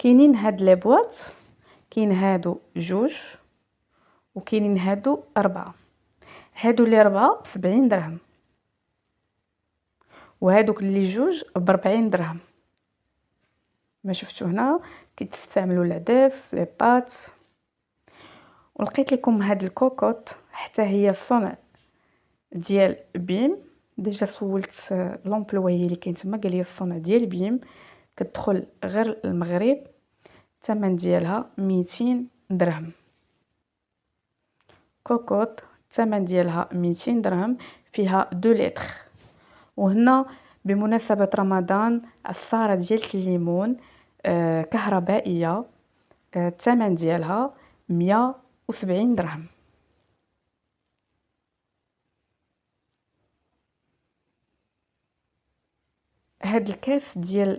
كاينين هاد لي بواط، كاين هادو جوج وكاينين هادو 4. هادو اللي 4 ب70 درهم، وهادوك اللي جوج ب40 درهم. ما شفتوا هنا كيتستعملوا العدس لي بات. ولقيت لكم هاد الكوكوط حتى هي صنع ديال بيم. ديجا سولت لومبلويي اللي كاين تما، قال لي الصنع ديال بيم، كتدخل غير المغرب. الثمن ديالها 200 درهم. كوكوط الثمن ديالها 200 درهم، فيها 2 لتر. وهنا بمناسبة رمضان عصارة ديال الليمون كهربائية، الثمن ديالها 170 درهم. هاد الكاس ديال